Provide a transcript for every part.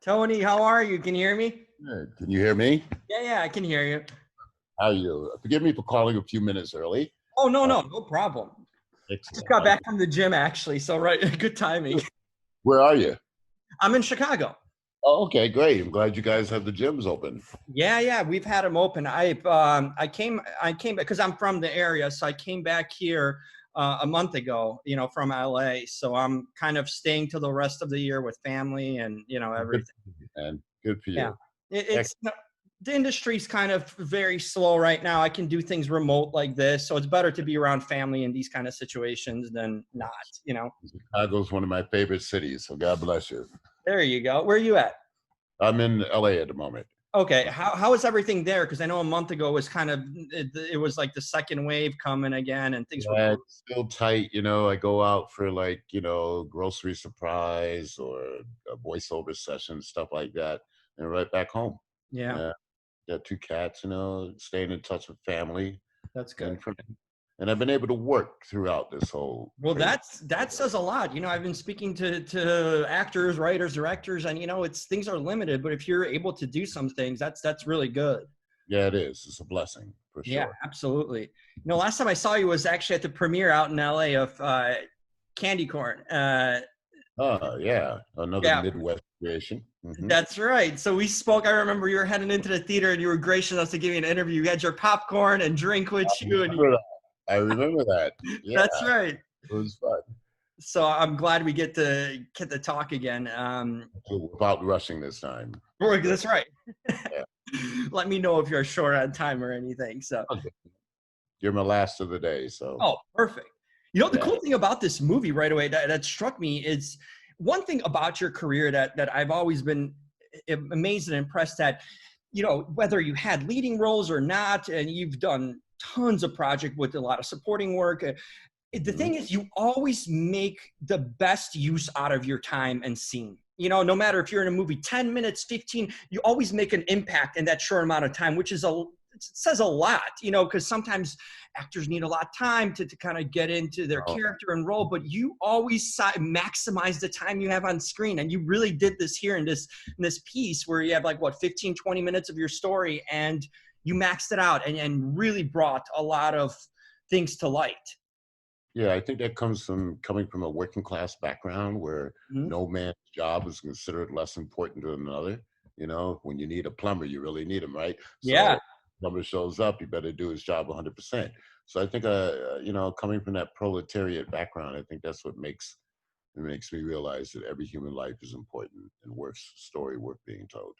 Tony, how are you? Can you hear me? Good. Can you hear me? Yeah, I can hear you. How are you? Forgive me for calling a few minutes early. Oh, no problem. I just Excellent. got back from the gym actually, so right, good timing. Where are you? I'm in Chicago. Oh, okay, great. I'm glad you guys have the gyms open. Yeah, we've had them open. I came because I'm from the area, so I came back here a month ago, from LA. So I'm kind of staying till the rest of the year with family and Good everything. for you, man. Good for Yeah, you. it's the industry's kind of very slow right now. I can do things remote like this, so it's better to be around family in these kind of situations than not. Chicago's one of my favorite cities, so God bless you. There you go. Where are you at? I'm in LA at the moment. Okay, how is everything there? Because I know a month ago was kind of it was like the second wave coming again, and things were It's still tight. I go out for grocery surprise or a voiceover session, stuff like that, and right back home. yeah. Got two cats, staying in touch with family. That's good. And I've been able to work throughout this whole. Well, that says a lot. I've been speaking to actors, writers, directors, and it's things are limited, but if you're able to do some things, that's really good. Yeah, it is. It's a blessing for sure. Yeah, absolutely. Last time I saw you was actually at the premiere out in LA of Candy Corn. Yeah, another Midwest creation. Mm-hmm. That's right. So we spoke. I remember you were heading into the theater, and you were gracious enough to give me an interview. You had your popcorn and drink with you, and I remember that. Yeah, that's right. It was fun. So I'm glad we get to talk again. Without rushing this time. That's right. Yeah. Let me know if you're short on time or anything. So okay. You're my last of the day. So perfect. The cool thing about this movie right away that struck me is one thing about your career that I've always been amazed and impressed at. Whether you had leading roles or not, and you've done tons of projects with a lot of supporting work. The thing is, you always make the best use out of your time and scene. No matter if you're in a movie 10 minutes, 15, you always make an impact in that short amount of time, which says a lot, because sometimes actors need a lot of time to kind of get into their character and role, but you always maximize the time you have on screen. And you really did this here in this piece where you have 15, 20 minutes of your story, and you maxed it out and really brought a lot of things to light. Yeah, I think that comes from coming from a working class background where no man's job is considered less important than another. When you need a plumber, you really need him, right? Yeah. So plumber shows up, you better do his job 100%. So I think, coming from that proletariat background, I think that's what makes me realize that every human life is important and story worth being told.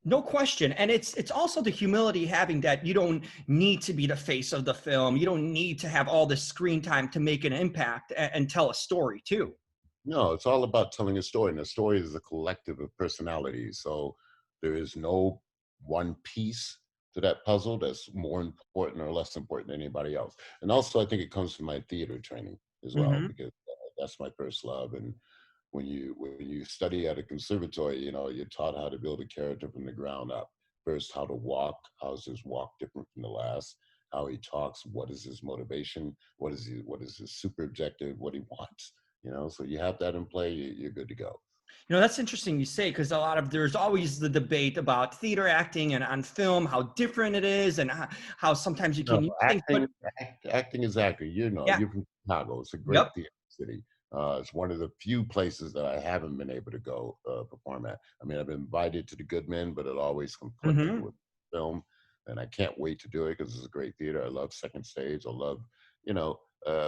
No question. And it's also the humility having that you don't need to be the face of the film. You don't need to have all the screen time to make an impact and tell a story too. No, it's all about telling a story. And a story is a collective of personalities. So there is no one piece to that puzzle that's more important or less important than anybody else. And also, I think it comes from my theater training as well, because that's my first love. And when you study at a conservatory, you're taught how to build a character from the ground up. First, how to walk. How is his walk different from the last? How he talks. What is his motivation? What is his super objective? What he wants. So you have that in play, you're good to go. That's interesting you say, because there's always the debate about theater acting and on film, how different it is, and how sometimes you can use acting is acting. You're from Chicago. It's a great theater city. It's one of the few places that I haven't been able to go perform at. I mean, I've been invited to the Good Men, but it always conflicted with film, and I can't wait to do it because it's a great theater. I love Second Stage. I love,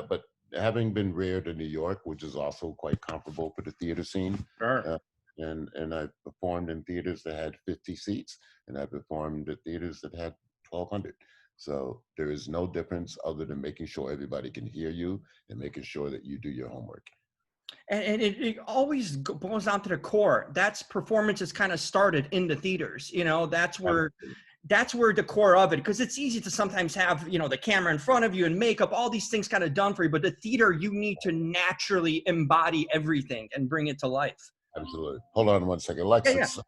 but having been reared in New York, which is also quite comparable for the theater scene, and I performed in theaters that had 50 seats, and I performed at theaters that had 1,200. So there is no difference other than making sure everybody can hear you and making sure that you do your homework. And it always boils down to the core. That's performances kind of started in the theaters. That's where the core of it, because it's easy to sometimes have, the camera in front of you and makeup, all these things kind of done for you. But the theater, you need to naturally embody everything and bring it to life. Absolutely. Hold on one second. Alexa.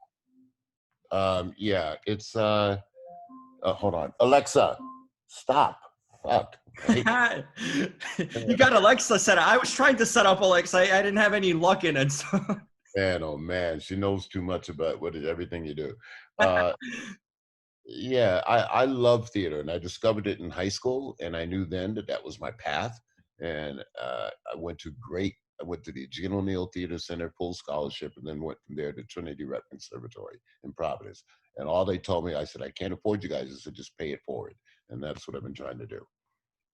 It's hold on. Alexa, stop. Fuck. Right? You got Alexa set up. I was trying to set up Alexa. I didn't have any luck in it. So. man, oh man, she knows too much about everything you do. Uh, yeah, I love theater, and I discovered it in high school, and I knew then that that was my path. And I went to the Gene O'Neill Theater Center, full scholarship, and then went from there to Trinity Rep Conservatory in Providence. And all they told me, I said, I can't afford you guys. I said, just pay it forward. And that's what I've been trying to do.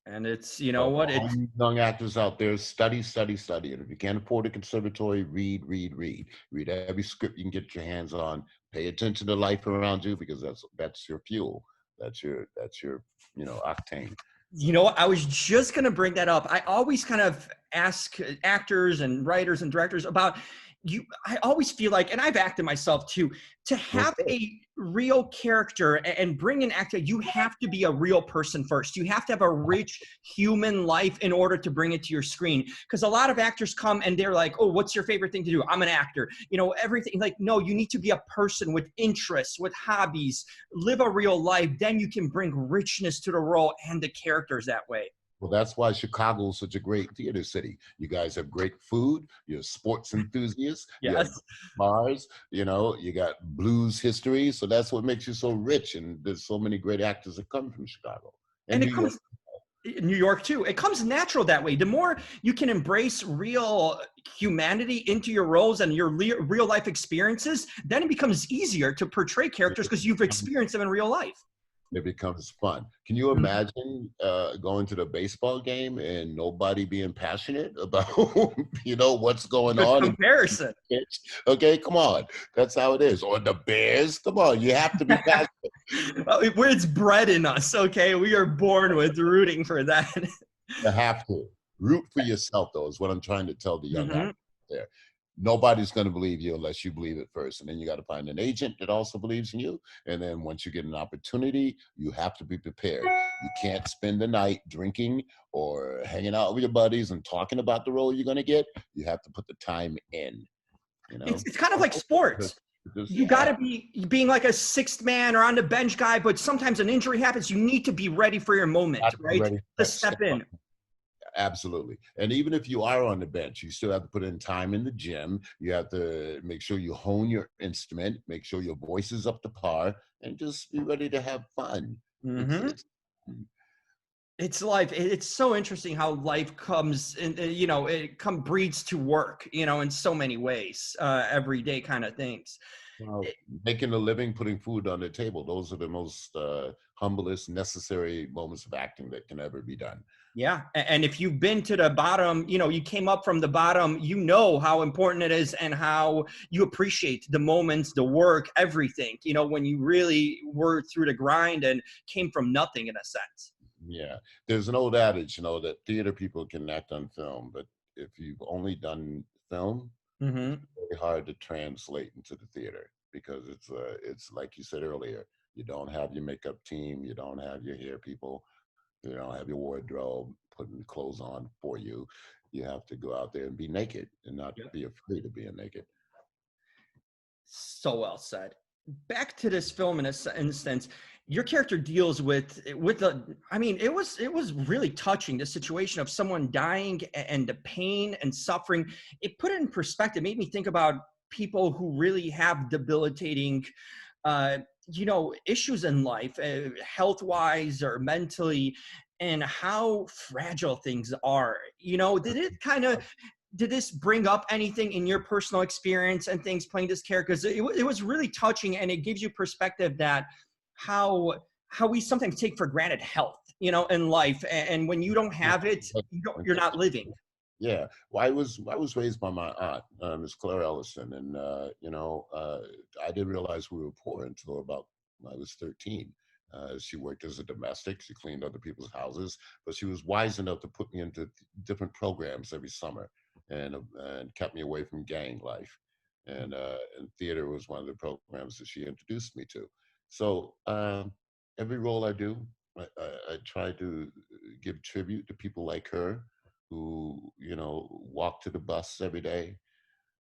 And it's, you know So what, all it's, you young actors out there, study, study, study. And if you can't afford a conservatory, read, read, read. Read every script you can get your hands on. Pay attention to life around you because that's your fuel. That's your octane. you know what, I was just going to bring that up. I always kind of ask actors and writers and directors about you. I always feel like, and I've acted myself too, to have Okay. a real character and bring an actor, you have to be a real person first. You have to have a rich human life in order to bring it to your screen. Because a lot of actors come and they're like, oh, what's your favorite thing to do? I'm an actor. You know, everything. Like, no, you need to be a person with interests, with hobbies, live a real life. Then you can bring richness to the role and the characters that way. Well, that's why Chicago is such a great theater city. You guys have great food. You're sports enthusiasts. You have Yes. bars. You got blues history. So that's what makes you so rich. And there's so many great actors that come from Chicago and And New it York. comes, New York too. It comes natural that way. The more you can embrace real humanity into your roles and your real life experiences, then it becomes easier to portray characters because you've experienced them in real life. It becomes fun. Can you Mhm. imagine going to the baseball game and nobody being passionate about what's going Good on in the comparison. pitch? Okay, come on. That's how it is. Or the Bears. Come on, you have to be passionate. Where it's bred in us, okay? We are born with rooting for that. You have to root for yourself, though, is what I'm trying to tell the young Hmm. actors there. Nobody's going to believe you unless you believe it first. And then you got to find an agent that also believes in you. And then once you get an opportunity, you have to be prepared. You can't spend the night drinking or hanging out with your buddies and talking about the role you're going to get. You have to put the time in, you It's, know? it's kind of like sports. You got Yeah, to be being like a sixth man or on the bench guy, but sometimes an injury happens. You need to be ready for your moment, got to be right? ready To to step step up. in. Absolutely. And even if you are on the bench, you still have to put in time in the gym. You have to make sure you hone your instrument, make sure your voice is up to par, and just be ready to have fun. It's Hmm. it's It's life. It's so interesting how life comes and it breeds to work, in so many ways, everyday kind of things. well, making a living, putting food on the table. Those are the most humblest, necessary moments of acting that can ever be done. Yeah. And if you've been to the bottom, you came up from the bottom, you know how important it is and how you appreciate the moments, the work, everything, when you really were through the grind and came from nothing in a sense. Yeah, there's an old adage, that theater people can act on film, but if you've only done film, Hmm. very hard to translate into the theater because it's like you said earlier, you don't have your makeup team, you don't have your hair people, you don't have your wardrobe putting clothes on for you. You have to go out there and be naked and not Yep. be afraid of being naked. So well said. Back to this film in a instance, your character deals with the. I mean, it was really touching, the situation of someone dying and the pain and suffering. It put it in perspective. Made me think about people who really have debilitating, issues in life, health wise or mentally, and how fragile things are. Did this bring up anything in your personal experience and things playing this character? Because it was really touching, and it gives you perspective that how we sometimes take for granted health, in life, and when you don't have it, you're not living. Yeah, well, I was raised by my aunt, Miss Claire Ellison, and I didn't realize we were poor until about I was 13. She worked as a domestic. She cleaned other people's houses, but she was wise enough to put me into different programs every summer, and kept me away from gang life. And theater was one of the programs that she introduced me to. So every role I do, I try to give tribute to people like her who, walk to the bus every day,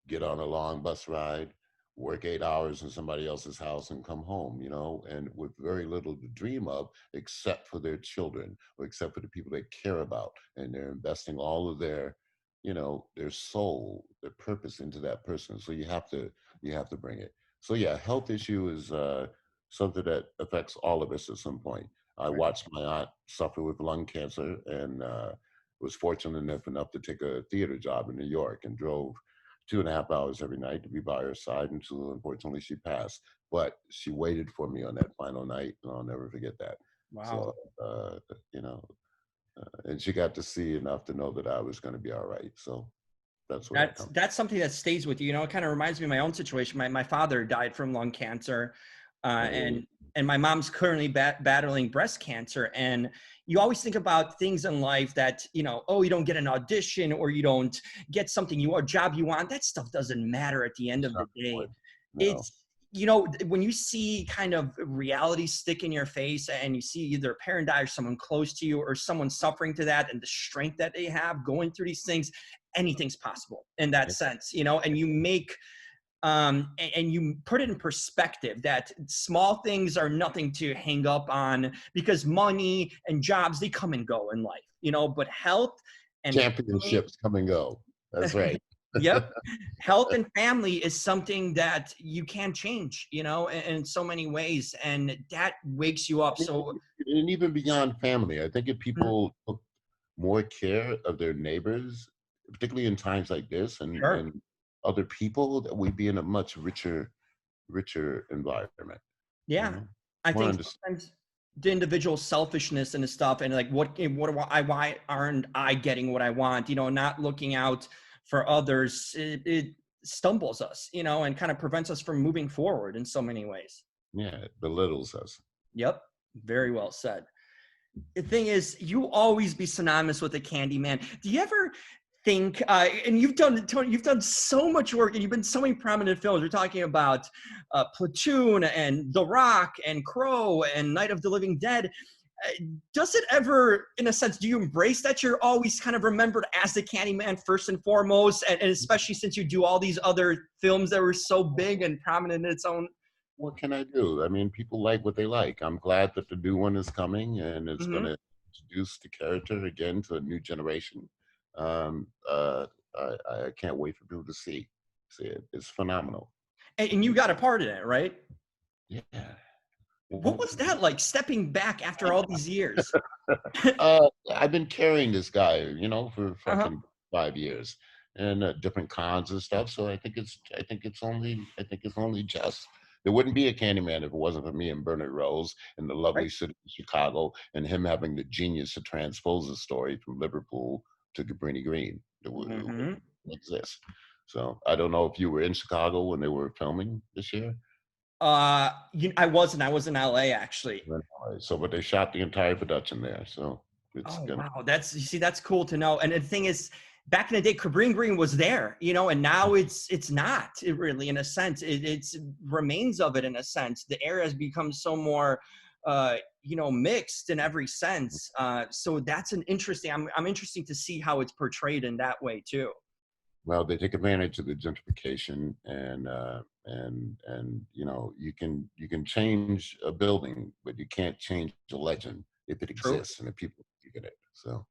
get on a long bus ride, work 8 hours in somebody else's house and come home, and with very little to dream of except for their children or except for the people they care about. And they're investing all of their their soul, their purpose into that person. So you have to bring it. So yeah, health issue is something that affects all of us at some point. I Right. watched my aunt suffer with lung cancer, and was fortunate enough to take a theater job in New York, and drove 2.5 hours every night to be by her side until unfortunately she passed. But she waited for me on that final night, and I'll never forget that. Wow. So you know, and she got to see enough to know that I was going to be all right. So that's where that comes. That's something that stays with you. You know, it kind of reminds me of my own situation. My father died from lung cancer, Oh, and my mom's currently battling breast cancer. And you always think about things in life that, oh, you don't get an audition, or you don't get something a job you want. That stuff doesn't matter at the end it's of not the day. important. No. It's, when you see kind of reality stick in your face, and you see either a parent die or someone close to you, or someone suffering to that, and the strength that they have going through these things, anything's possible in that Yeah. sense, and you make and you put it in perspective that small things are nothing to hang up on, because money and jobs, they come and go in life, but health and family. Championships come and go. That's right. Yep. Health and family is something that you can change, in so many ways, and that wakes you up. So And even beyond family, I think if mhm, people took more care of their neighbors, particularly in times like this, and sure. other people, that we'd be in a much richer environment. You Yeah, know, I more think understanding. sometimes the individual selfishness and the stuff, and like, why aren't I getting what I want? Not looking out for others, it stumbles us, and kind of prevents us from moving forward in so many ways. Yeah, it belittles us. Yep, very well said. The thing is, you always be synonymous with the Candyman. Do you ever think, and you've done, Tony, you've done so much work, and you've been in so many prominent films. We're talking about Platoon and The Rock and Crow and Night of the Living Dead. Uh, does it ever, in a sense, do you embrace that you're always kind of remembered as the Candyman first and foremost, and especially since you do all these other films that were so big and prominent in its own? What can I do? I mean, people like what they like. I'm glad that the new one is coming, and it's going Mhm. to introduce the character again to a new generation. Um, uh, I can't wait for people to see it. It's phenomenal. And you got a part in it, right? Yeah. What was that like, stepping back after all these years? I've been carrying this guy, for Uh-huh. fucking 5 years, and different cons and stuff. So I think it's only just. There wouldn't be a Candyman if it wasn't for me and Bernard Rose in the Right. lovely city of Chicago, and him having the genius to transpose the story from Liverpool to Cabrini Green. It wouldn't Mhm. exist. So I don't know if you were in Chicago when they were filming this year. I was in LA actually. So, but they shot the entire production there. So it's Oh, gonna. wow. You see, that's cool to know. And the thing is, back in the day, Cabrini Green was there, and now it's not really, in a sense. It's remains of it in a sense. The area has become so more, mixed in every sense. So that's an interesting. I'm interesting to see how it's portrayed in that way too. Well, they take advantage of the gentrification, and you can change a building, but you can't change a legend if it True. exists and if people believe in it. So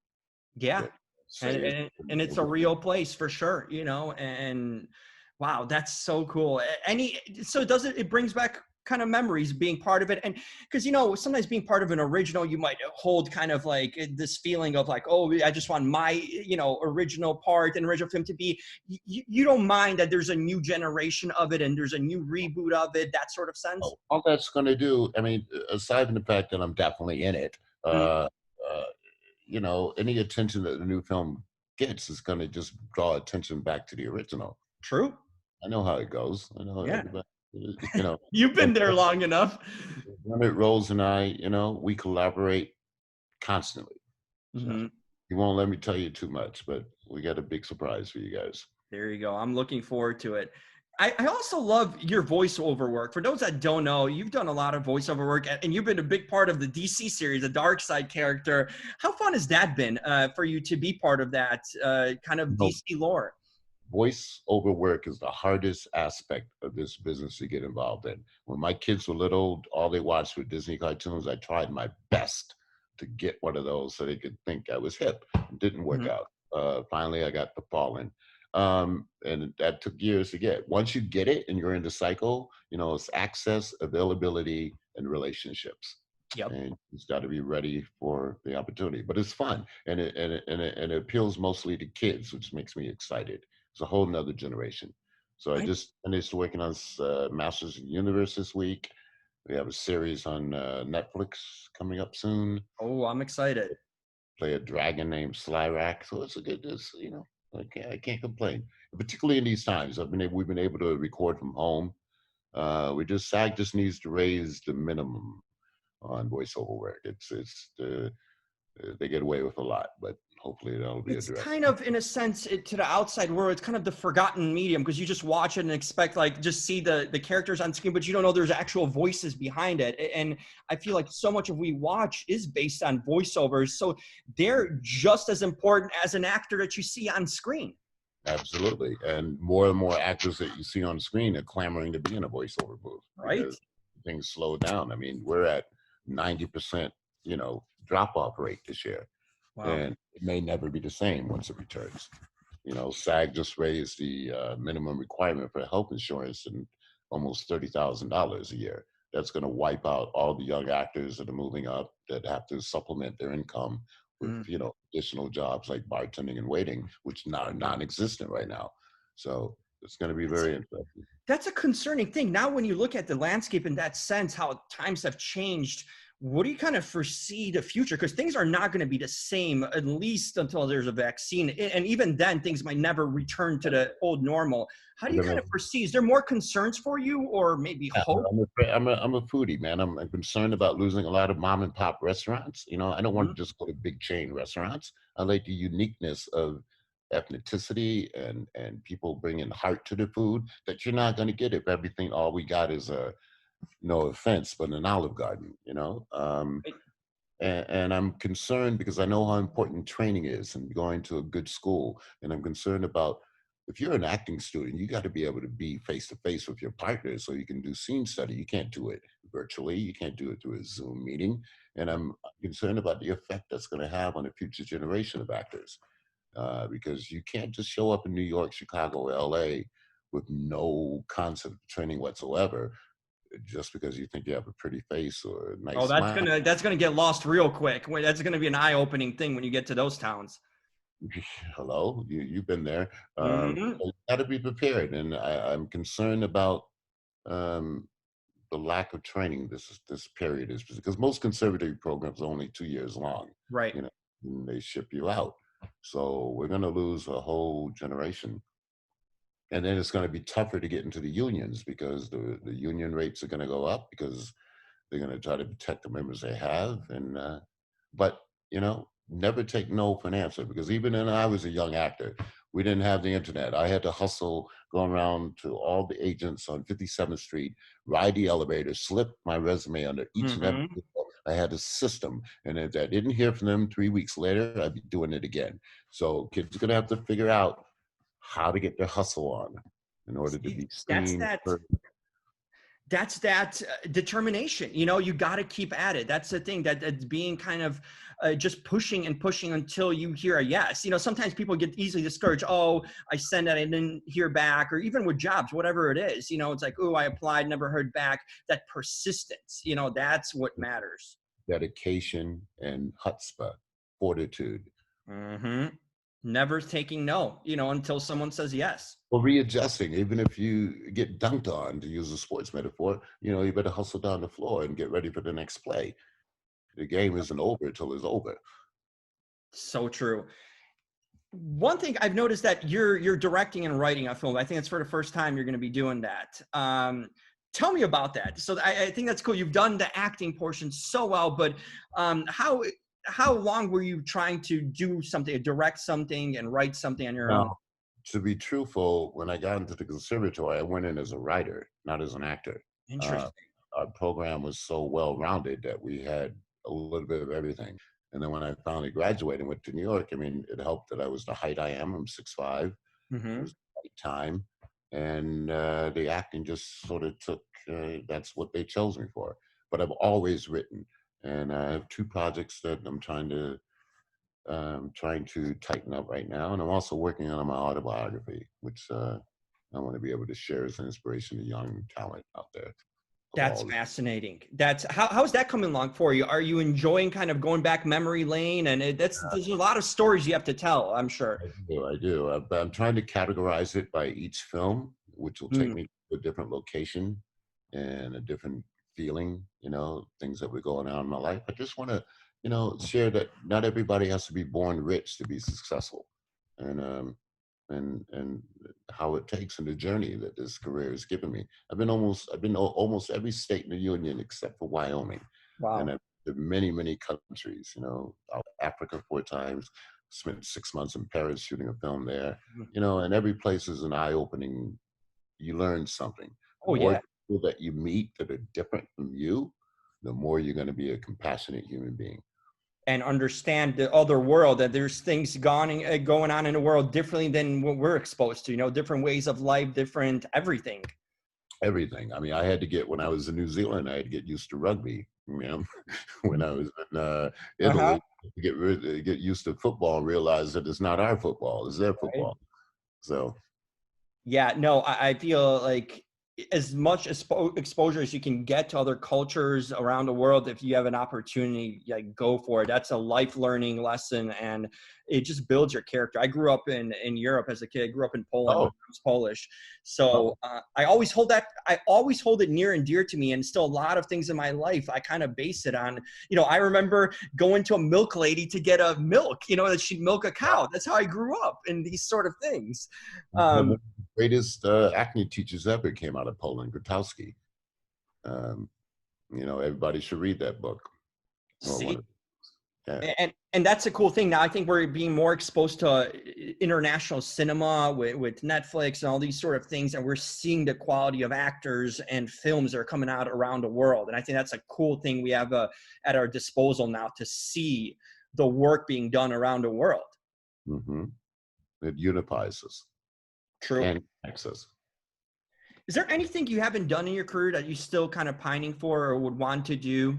Yeah. that say And, it. and it's a real place for sure, and wow, that's so cool. So does it brings back kind of memories being part of it. And because, sometimes being part of an original, you might hold kind of like this feeling of like, oh, I just want my, original part and original film to be, you don't mind that there's a new generation of it and there's a new reboot of it, that sort of sense. All that's going to do. I mean, aside from the fact that I'm definitely in it, Mhm. uh, any attention that the new film gets is going to just draw attention back to the original. True. I know how it goes. I know Yeah. everybody. You know, You've been and there long enough. Leonard Rose and I, we collaborate constantly. So Mhm. he won't let me tell you too much, but we got a big surprise for you guys. There you go. I'm looking forward to it. I also love your voiceover work. For those that don't know, you've done a lot of voiceover work, and you've been a big part of the DC series, the Dark Side character. How fun has that been for you to be part of that kind of You know, DC lore? voice over work is the hardest aspect of this business to get involved in. When my kids were little, all they watched were Disney cartoons. I tried my best to get one of those so they could think I was hip. It didn't work Mhm. out. finally I got the Fallen. And that took years to get. Once you get it and you're in the cycle, it's access, availability, and relationships. Yep. And you've got to be ready for the opportunity. But it's fun, and it appeals mostly to kids, which makes me excited. It's a whole nother generation. So I I, just finished working on Masters of the Universe this week. We have a series on Netflix coming up soon. oh, I'm excited. Play a dragon named Slyrak. So it's a good, I can't complain. Particularly in these times, we've been able to record from home. SAG just needs to raise the minimum on voiceover work. They get away with a lot, but hopefully that'll be It's addressed. kind of, in a sense, to the outside world, it's kind of the forgotten medium, because you just watch it and expect, like, just see the characters on screen, but you don't know there's actual voices behind it. And I feel like so much of we watch is based on voiceovers, so they're just as important as an actor that you see on screen. Absolutely. And more actors that you see on screen are clamoring to be in a voiceover booth Right? because things slow down. I mean, we're at 90%, drop off rate this year. Wow. And it may never be the same once it returns. SAG just raised the minimum requirement for health insurance and almost $30,000 a year. That's going to wipe out all the young actors that are moving up that have to supplement their income with, Mm. additional jobs like bartending and waiting, which are non-existent right now. So it's going to be very interesting. That's a concerning thing. Now, when you look at the landscape in that sense, how times have changed, what do you kind of foresee the future? Because things are not going to be the same, at least until there's a vaccine. And even then, things might never return to the old normal. How do you kind of foresee? Is there more concerns for you, or maybe Yeah, hope? I'm a foodie, man. I'm concerned about losing a lot of mom and pop restaurants. I don't want Mhm. to just go to big chain restaurants. I like the uniqueness of ethnicity and people bringing heart to the food that you're not going to get if all we got is no offense, but an Olive Garden. Right. And I'm concerned because I know how important training is and going to a good school. And I'm concerned about if you're an acting student, you got to be able to be face to face with your partner so you can do scene study. You can't do it virtually. You can't do it through a Zoom meeting. And I'm concerned about the effect that's going to have on the future generation of actors because you can't just show up in New York, Chicago, LA with no concept of training whatsoever just because you think you have a pretty face or a Oh, nice that's smile. gonna get lost real quick. That's gonna be an eye-opening thing when you get to those towns. Hello, you've been there. Hmm. You got to be prepared, and I'm concerned about um, the lack of training. This period is because most conservatory programs are only 2 years long. Right. And they ship you out. So we're going to lose a whole generation, and then it's going to be tougher to get into the unions because the union rates are going to go up because they're going to try to protect the members they have. But never take no for an answer because even when I was a young actor, we didn't have the internet. I had to hustle, go around to all the agents on 57th Street, ride the elevator, slip my resume under each and every. Hmm. I had a system, and if I didn't hear from them 3 weeks later, I'd be doing it again. So kids are gonna have to figure out how to get their hustle on in order to be That's seen. that determination. You got to keep at it. That's the thing, that's being kind of just pushing and pushing until you hear a yes. Sometimes people get easily discouraged. Oh, I send that, I didn't hear back. Or even with jobs, whatever it is, it's like, oh, I applied, never heard back. That persistence, that's what matters. Dedication and chutzpah, fortitude. Hmm. Never taking no, until someone says yes. Well, readjusting, even if you get dunked on, to use a sports metaphor, you better hustle down the floor and get ready for the next play. The game isn't over until it's over. So true. One thing I've noticed, that you're directing and writing a film. I think it's for the first time you're going to be doing that. Tell me about that. So I think that's cool. You've done the acting portion so well, but how long were you trying to do something, direct something, and write something on your own? Now, to be truthful, when I got into the conservatory, I went in as a writer, not as an actor. Uh, Interesting. our program was so well rounded that we had a little bit of everything. And then when I finally graduated and went to New York, I mean, it helped that I was the height I am. I'm 6'5". It Hmm. was the right time. And the acting just sort of took, that's what they chose me for. But I've always written. And I have two projects that I'm trying to trying to tighten up right now. And I'm also working on my autobiography, which I want to be able to share as an inspiration to young talent out there. That's fascinating. That's how's that coming along for you? Are you enjoying kind of going back memory lane? And there's a lot of stories you have to tell, I'm sure. I do. I'm trying to categorize it by each film, which will take Mm. me to a different location and a different feeling, things that were going on in my life. I just want to, share that not everybody has to be born rich to be successful. And and how it takes in the journey that this career has given me. I've been almost every state in the union except for Wyoming, and Wow. I've been to many many countries. Out Africa 4 times. Spent 6 months in Paris shooting a film there. Mm. And every place is an eye opening. You learn something. The Oh more yeah. people that you meet that are different from you, the more you're going to be a compassionate human being. And understand the other world, that there's things going on in the world differently than what we're exposed to, different ways of life, different everything. Everything. I mean, when I was in New Zealand, I had to get used to rugby. When I was in Uh-huh. Italy, get used to football and realize that it's not our football, it's their Right. football. So Yeah, no, I feel like as much exposure as you can get to other cultures around the world, if you have an opportunity, like go for it. That's a life learning lesson, and it just builds your character. I grew up in Europe as a kid. I grew up in Poland. My oh, mom's Polish, oh, so I always hold that. I always hold it near and dear to me, and still a lot of things in my life I kind of base it on. I remember going to a milk lady to get a milk. That she'd milk a cow. That's how I grew up in these sort of things. one of the greatest acne teachers ever came out of Poland, Grotowski. Um, everybody should read that book. Or one See. of yeah. And that's a cool thing. Now I think we're being more exposed to international cinema with Netflix and all these sort of things, and we're seeing the quality of actors and films that are coming out around the world. And I think that's a cool thing we have at our disposal now to see the work being done around the world. Mm-hmm. It unifies us True. and connects us. Is there anything you haven't done in your career that you still kind of pining for or would want to do?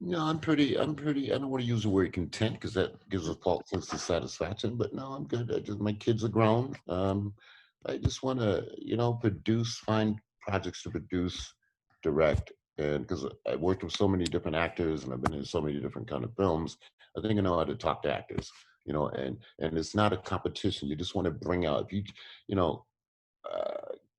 No, I don't want to use the word content because that gives a false sense of satisfaction, but no, I'm good. My kids are grown. I just want to, find projects to produce, direct. And because I worked with so many different actors and I've been in so many different kind of films, I think I know how to talk to actors, and it's not a competition. You just want to bring out, if you know,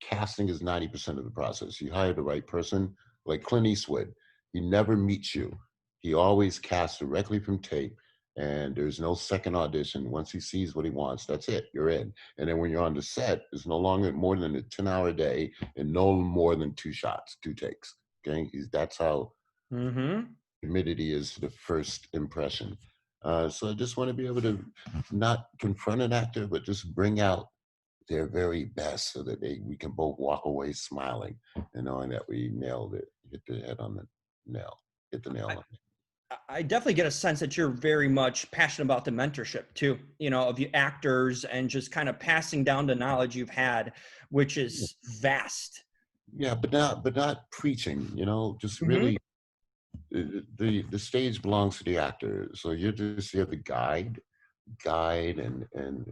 casting is 90% of the process. You hire the right person, like Clint Eastwood. He never meets you. He always casts directly from tape, and there's no second audition. Once he sees what he wants, that's it. You're in. And then when you're on the set, it's no longer more than a 10-hour day and no more than 2 shots, 2 takes. Okay, that's how Mm-hmm. committed he is to the first impression. So I just want to be able to not confront an actor, but just bring out their very best so that we can both walk away smiling and knowing that we nailed it, hit the head on the nail, hit the nail on it. I definitely get a sense that you're very much passionate about the mentorship too, of the actors and just kind of passing down the knowledge you've had, which is vast. Yeah, but not preaching, just Mm-hmm. really the stage belongs to the actor. So you're just here to guide and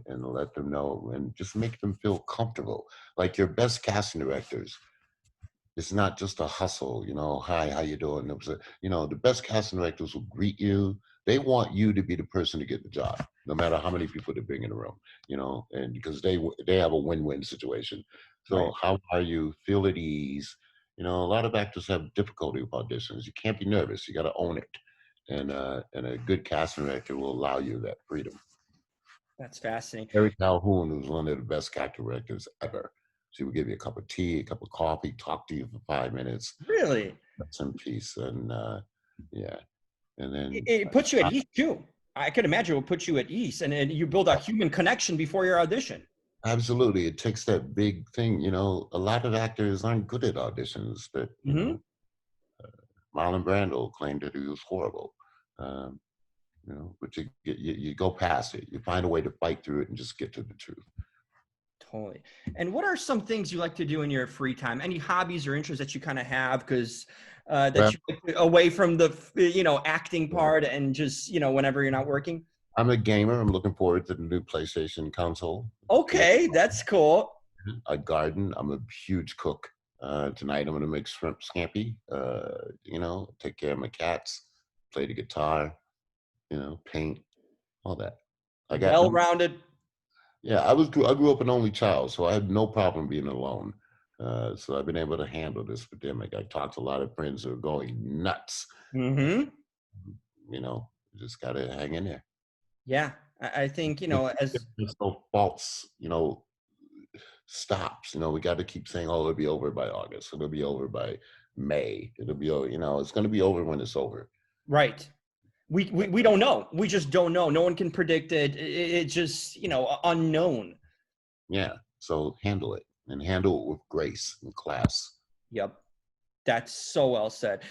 let them know and just make them feel comfortable. Like your best casting directors, it's not just a hustle, hi, how you doing? It was the best casting directors will greet you. They want you to be the person to get the job, no matter how many people they bring in the room, and because they have a win-win situation. So Right. how are you? Feel at ease. A lot of actors have difficulty with auditions. You can't be nervous. You got to own it. And a good casting director will allow you that freedom. That's fascinating. Eric Calhoun was one of the best casting directors ever. She would give you a cup of tea, a cup of coffee, talk to you for 5 minutes, Really? some peace, and yeah, and then It puts you at ease too. I could imagine it will put you at ease, and you build a human connection before your audition. absolutely, it takes that big thing. A lot of actors aren't good at auditions. But Mm-hmm. Marlon Brando claimed that he was horrible. Um, but you go past it. You find a way to fight through it and just get to the truth. Totally. And what are some things you like to do in your free time? Any hobbies or interests that you kind of have? Because that Well, you away from the acting part and just whenever you're not working. I'm a gamer. I'm looking forward to the new PlayStation console. Okay, that's cool. I garden. I'm a huge cook. Tonight I'm gonna make shrimp scampi. Take care of my cats, play the guitar, paint, all that. I got them. Well-rounded. Yeah, I grew up an only child, so I had no problem being alone. So I've been able to handle this pandemic. I talked to a lot of friends who are going nuts. Mm-hmm. You just gotta hang in there. Yeah, I think, as There's no false, stops. We got to keep saying, "Oh, it'll be over by August. It'll be over by May. It'll be over." It's going to be over when it's over. right. We don't know. We just don't know. No one can predict it. It's just, unknown. Yeah. So handle it and handle it with grace and class. Yep. That's so well said.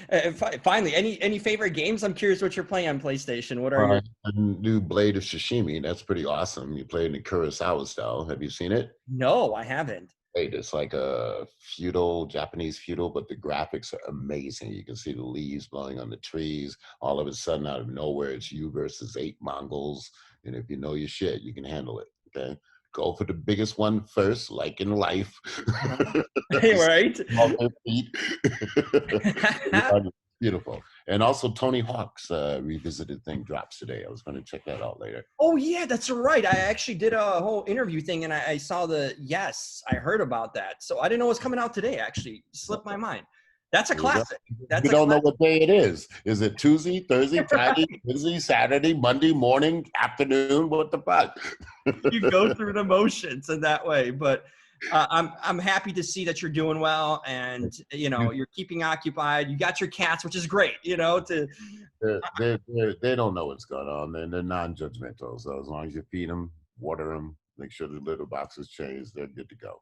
Finally, any favorite games? I'm curious what you're playing on PlayStation. What are your A new Blade of Sashimi. That's pretty awesome. You play in the Kurosawa style. Have you seen it? No, I haven't. It's like a Japanese feudal, but the graphics are amazing. You can see the leaves blowing on the trees. All of a sudden, out of nowhere, it's you versus 8 Mongols. And if you know your shit, you can handle it. Okay. Go for the biggest one first, like in life. Right. All their feet. Beautiful. And also Tony Hawk's Revisited thing drops today. I was going to check that out later. Oh yeah, that's right. I actually did a whole interview thing, and I saw I heard about that. So I didn't know it was coming out today. Actually, slipped my mind. That's a classic. We don't know what day it is. Is it Tuesday, Thursday, Friday, Wednesday, Saturday, Monday morning, afternoon? What the fuck? You go through the motions in that way, but I'm happy to see that you're doing well, and you're keeping occupied. You got your cats, which is great. They don't know what's going on. They're non-judgmental. So as long as you feed them, water them, make sure the litter box is changed, they're good to go.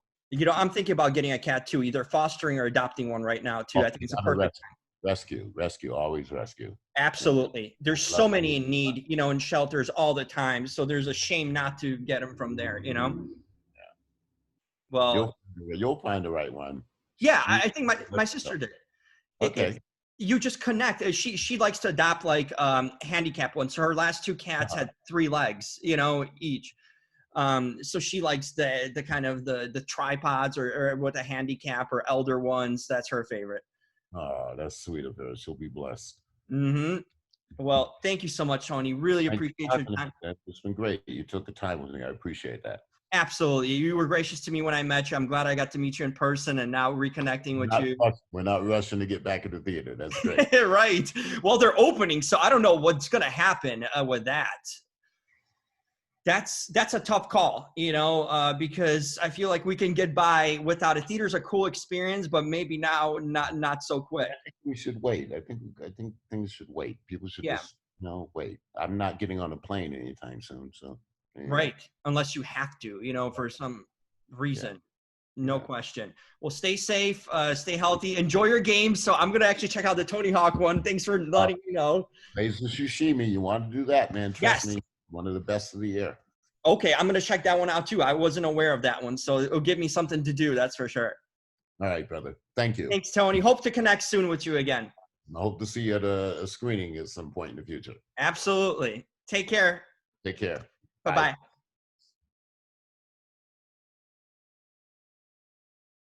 I'm thinking about getting a cat too, either fostering or adopting one right now too. I think it's a perfect rescue, always rescue. Absolutely. There's so many in need, in shelters all the time. So there's a shame not to get them from there, Yeah. Well, you'll find the right one. Yeah, I think my sister did. Okay. You just connect. She likes to adopt like handicap ones. So her last 2 cats had 3 legs, each. So she likes the kind of the tripods or with a handicap or elder ones. That's her favorite. Oh, that's sweet of her. She'll be blessed. Mm-hmm. Well, thank you so much, Tony. Really appreciate your time. It's been great. You took the time with me. I appreciate that. Absolutely. You were gracious to me when I met you. I'm glad I got to meet you in person and now reconnecting with you. We're not rushing to get back in the theater. That's great. Right. Well, they're opening, so I don't know what's going to happen with that. That's a tough call, because I feel like we can get by without it. Theater's a cool experience, but maybe now not so quick. I think we should wait. I think things should wait. People should just wait. I'm not getting on a plane anytime soon, so. Yeah. Right, unless you have to, for some reason. Yeah. No question. Well, stay safe, stay healthy, enjoy your games. So I'm going to actually check out the Tony Hawk one. Thanks for letting me know. Blade of Sashimi, you want to do that, man. Trust me, one of the best of the year. Okay, I'm going to check that one out too. I wasn't aware of that one, so it'll give me something to do, that's for sure. All right, brother. Thank you. Thanks, Tony. Hope to connect soon with you again. I hope to see you at a screening at some point in the future. Absolutely. Take care. Take care. Bye-bye.